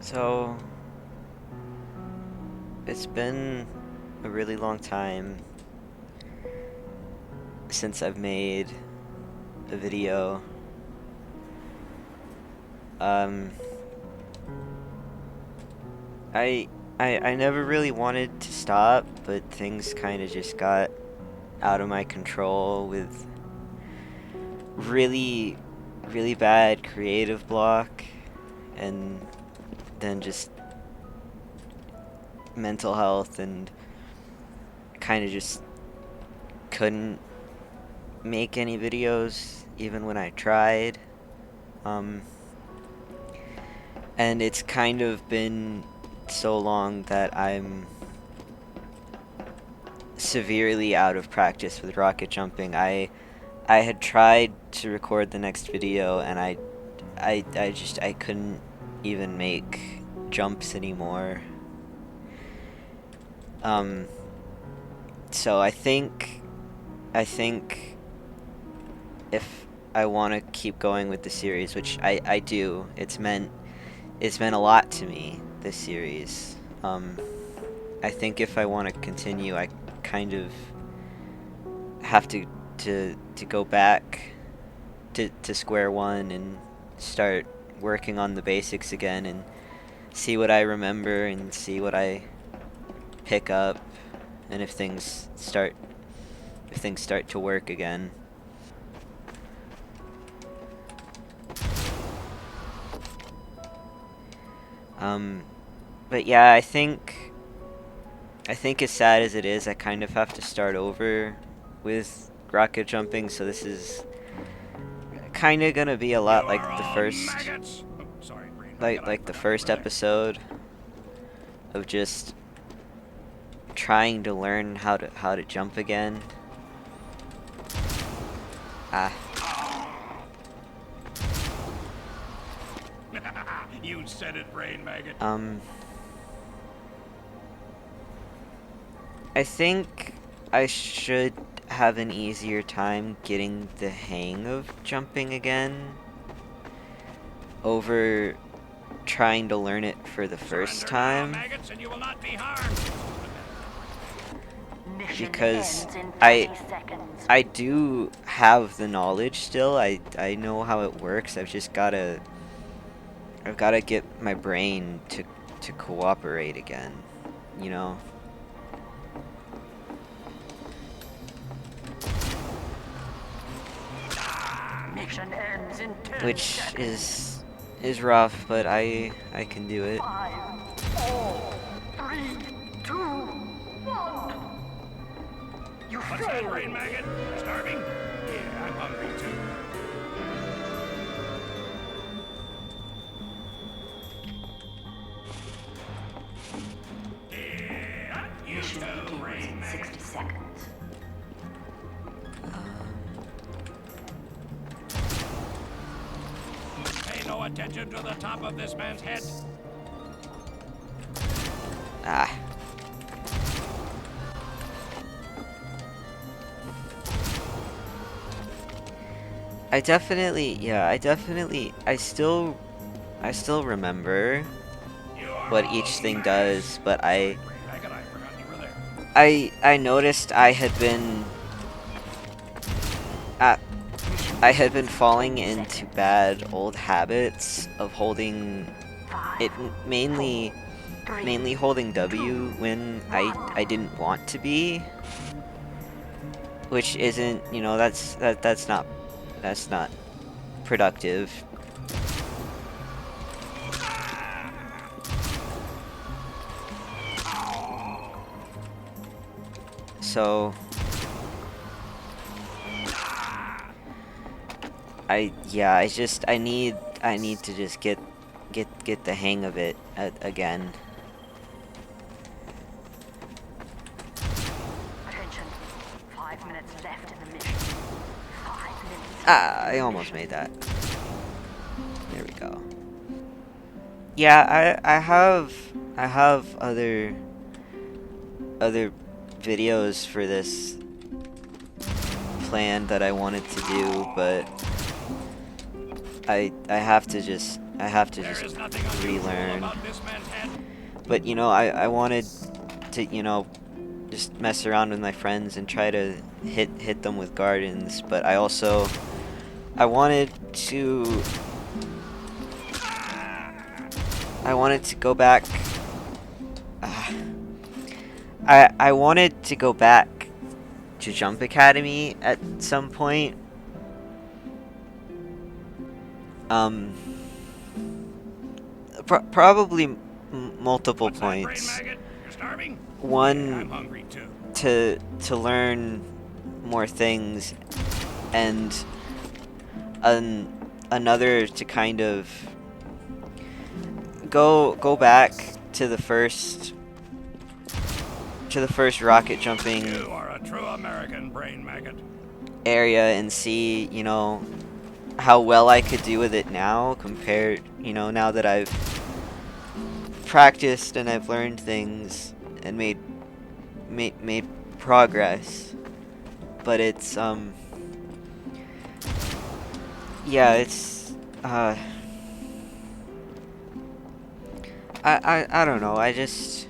So, it's been a really long time since I've made a video. Um, I, I never really wanted to stop, but things kind of just got out of my control with really, really bad creative block, and then just mental health, and kind of just couldn't make any videos even when I tried. And it's kind of been so long that I'm severely out of practice with rocket jumping. I had tried to record the next video, and I couldn't even make jumps anymore. So I think if I want to keep going with the series, which I do, it's meant a lot to me, this series. I think if I want to continue, I kind of have to go back to square one and start working on the basics again, and see what I remember and see what I pick up, and if things start to work again. But yeah, I think as sad as it is, I kind of have to start over with rocket jumping, so this is kind of gonna be a lot like the first, like the first episode of just trying to learn how to jump again. You said it, brain maggot. I think I should have an easier time getting the hang of jumping again over trying to learn it for the first time, Maggots, and you will not be harmed. because I do have the knowledge still. I know how it works. I've gotta get my brain to cooperate again, you know? Mission ends in 10 Which seconds. is rough, but I can do it. 5, 4, 3, 2, 1. You What's that, failed. brain maggot? Starving? Yeah, I'm hungry too. Yeah, you Mission too, begins brain in maggot. 60 seconds. Pay no attention to the top of this man's head. I still remember what each thing does, but Brain maggot, I forgot you were there. I noticed I had been falling into bad old habits of holding it, mainly holding W when I didn't want to be, which isn't, that's not productive. So I need to just get the hang of it again. Attention. 5 minutes left in the mission. 5 minutes. I almost made that. There we go. Yeah, I have other videos for this plan that I wanted to do, but I have I have to There just is nothing unusual relearn. about this man's head. But you know, I wanted to, you know, just mess around with my friends and try to hit them with gardens, but I also I wanted to go back. I wanted to go back to Jump Academy at some point. Um, probably multiple What's that, brain points. maggot? You're starving? Yeah, I'm One, hungry too. to learn more things, and another to kind of go back to the first rocket jumping You are a true American, brain maggot. area and see, you know, how well I could do with it now compared, you know, now that I've practiced and I've learned things and made progress. But it's yeah, it's I don't know. I just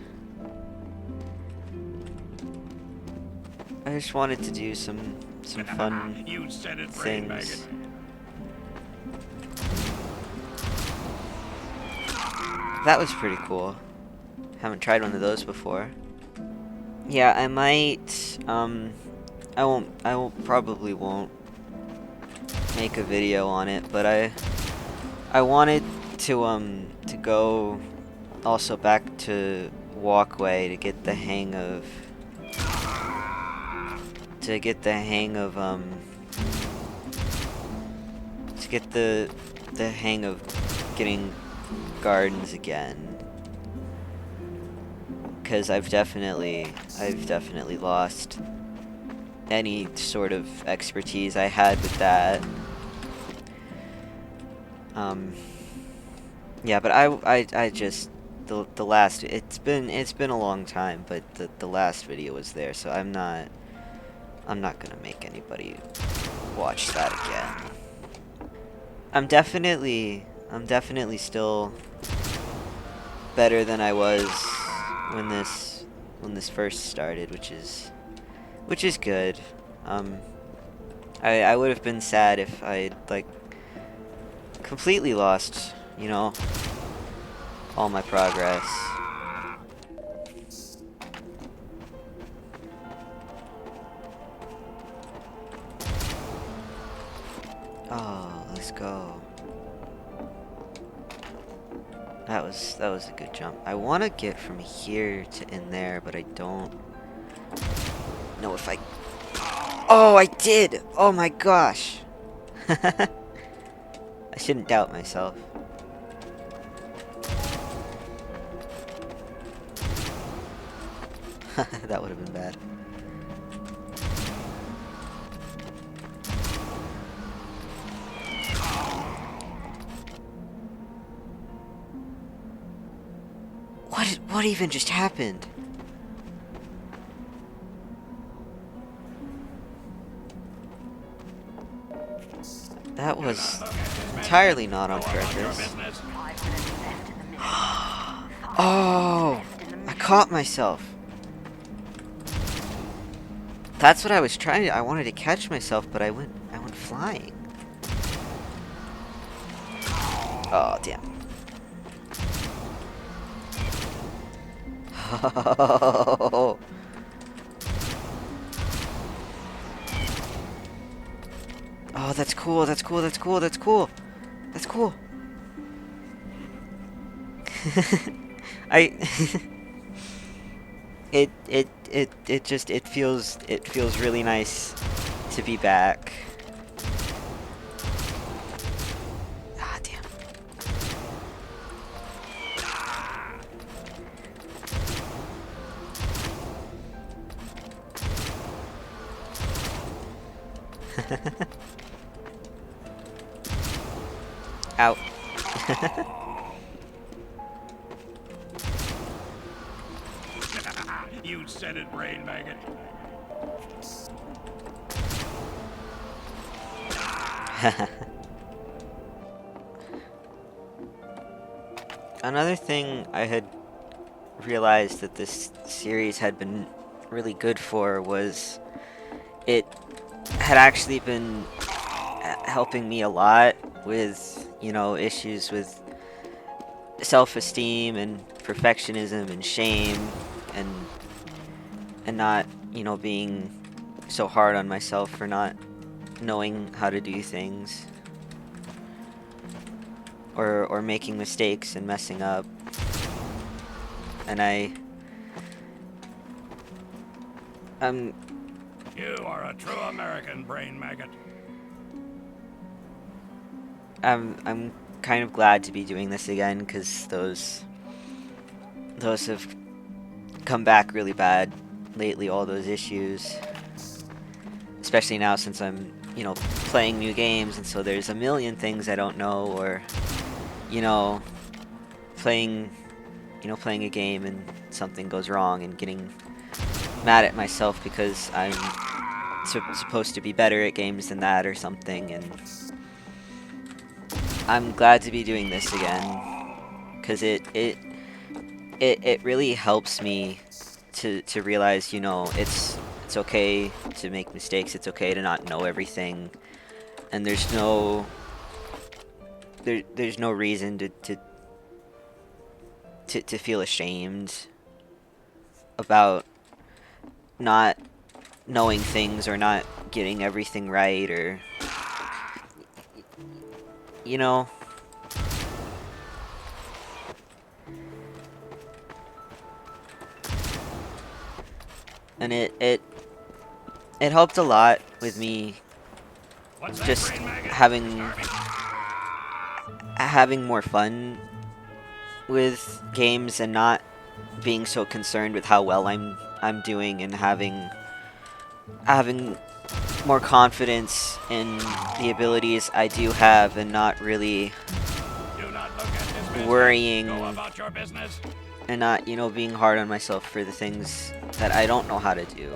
wanted to do some fun You said it, brain maggot. things. That was pretty cool. Haven't tried one of those before. Yeah, I might probably won't make a video on it, but I wanted to go also back to Walkway to get the hang of to get the hang of to get the hang of getting gardens again, because I've definitely lost any sort of expertise I had with that. Yeah, but I just the last it's been a long time, but the last video was there, so I'm not gonna make anybody watch that again. I'm definitely still better than I was when this first started, which is good. I would have been sad if I like completely lost, you know, all my progress. Oh, let's go. That was a good jump. I want to get from here to in there, but I don't know if I... Oh, I did! Oh my gosh! I shouldn't doubt myself. That would have been bad. What even just happened? That was entirely not on purpose. Oh, I caught myself. That's what I was trying to. I wanted to catch myself, but I went flying. Oh, damn. Oh. Oh, that's cool. That's cool. That's cool. That's cool. That's cool. I it feels really nice to be back. Ah, damn. Out. You said it, brain maggot. Another thing I had realized that this series had been really good for was it had actually been helping me a lot with, issues with self-esteem and perfectionism and shame and not, being so hard on myself for not knowing how to do things or making mistakes and messing up. And I'm You are a true American, brain maggot. I'm kind of glad to be doing this again because those have come back really bad lately, all those issues, especially now since I'm playing new games, and so there's a million things I don't know, or you know playing playing a game and something goes wrong and getting mad at myself because I'm supposed to be better at games than that or something. And I'm glad to be doing this again because it really helps me to realize, it's okay to make mistakes. It's okay to not know everything, and there's no reason to feel ashamed about not knowing things or not getting everything right, or you know and it helped a lot with me What's that, just brain maggot? having Starving? having more fun with games and not being so concerned with how well I'm doing, and having more confidence in the abilities I do have, and not really Do not look at this man's worrying, head. Go about your business. and not being hard on myself for the things that I don't know how to do.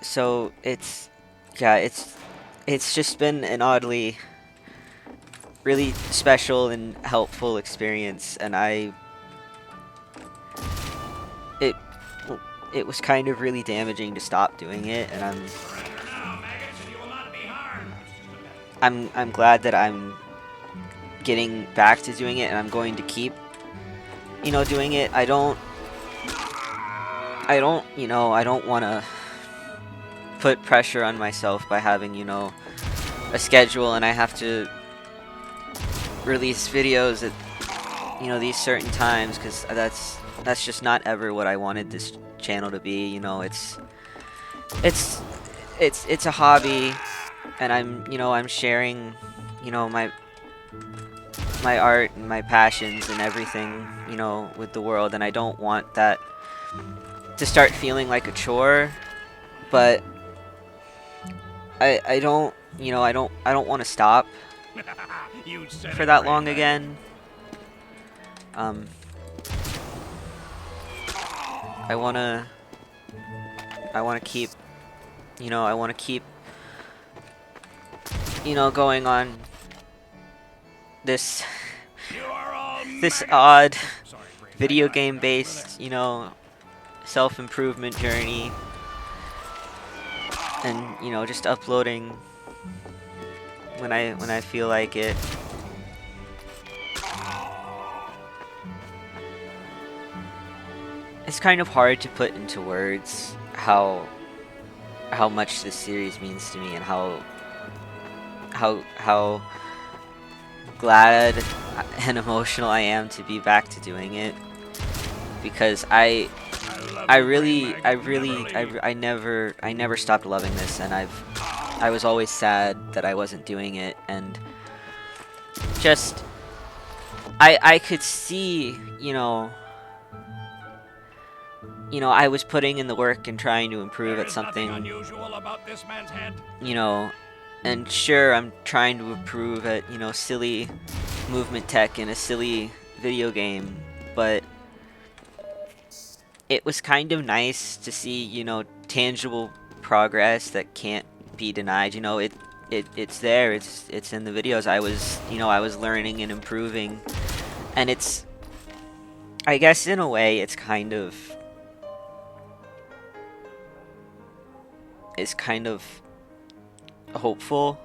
So it's just been an oddly really special and helpful experience, and it it was kind of really damaging to stop doing it, and Surrender now, maggots, and you will not be harmed. I'm glad that I'm getting back to doing it, and I'm going to keep doing it. I don't want to put pressure on myself by having a schedule, and I have to release videos at these certain times, because that's just not ever what I wanted this channel to be. It's it's a hobby, and I'm sharing my art and my passions and everything with the world, and I don't want that to start feeling like a chore. But I don't I don't want to stop You said for it, that brain long maggot. again. um I wanna I wanna keep I wanna keep going on this You are all this maggots. odd Sorry, brain video maggot. game based self-improvement journey, and just uploading when I feel like it. It's kind of hard to put into words how much this series means to me, and how glad and emotional I am to be back to doing it, because I love you, brain maggot. I Never really leave. I never stopped loving this, and I was always sad that I wasn't doing it, and just I could see I was putting in the work and trying to improve There at is nothing something, unusual about this man's head. you know and sure, I'm trying to improve at silly movement tech in a silly video game, but it was kind of nice to see, you know, tangible progress that can't be denied. You know, it's there. It's in the videos. I was, you know, I was learning and improving, and I guess in a way it's kind of hopeful,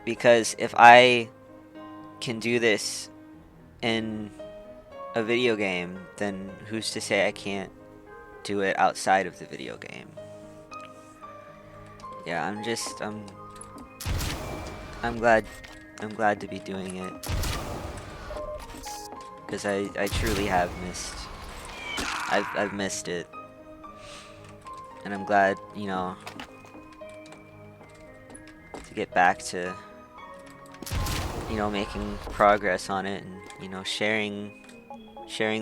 because if I can do this in a video game, then who's to say I can't do it outside of the video game? Yeah, I'm glad to be doing it, because I truly have missed. I've missed it, and I'm glad, you know, to get back to, you know, making progress on it, and, you know, sharing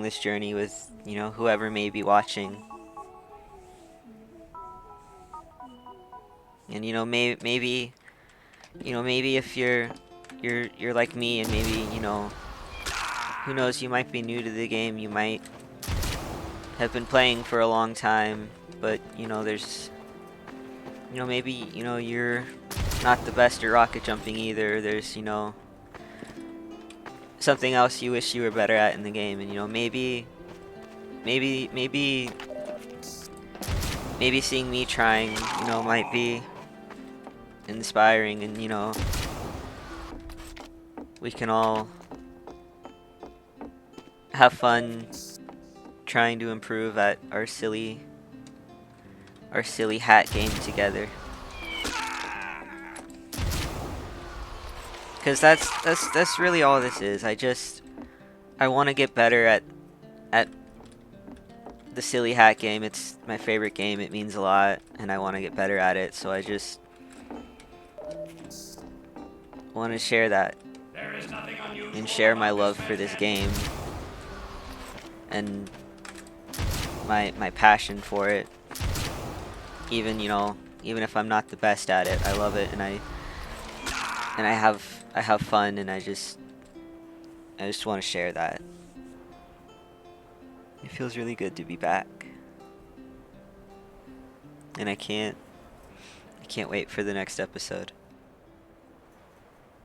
this journey with, you know, whoever may be watching. And, you know, maybe you know, maybe if you're like me, and maybe, you know, who knows, you might be new to the game, you might have been playing for a long time, but, you know, there's, you know, maybe, you know, you're not the best at rocket jumping either. There's, you know, something else you wish you were better at in the game, and, you know, maybe seeing me trying, you know, might be inspiring, and, you know, we can all have fun trying to improve at our silly hat game together. Because that's really all this is. I want to get better at the silly hat game. It's my favorite game. It means a lot, and I want to get better at it. So I just want to share that There is nothing unusual and share my about love this for this method. game, and my passion for it. Even, you know, even if I'm not the best at it, I love it, and I have fun, and I just want to share that. It feels really good to be back, and I can't wait for the next episode.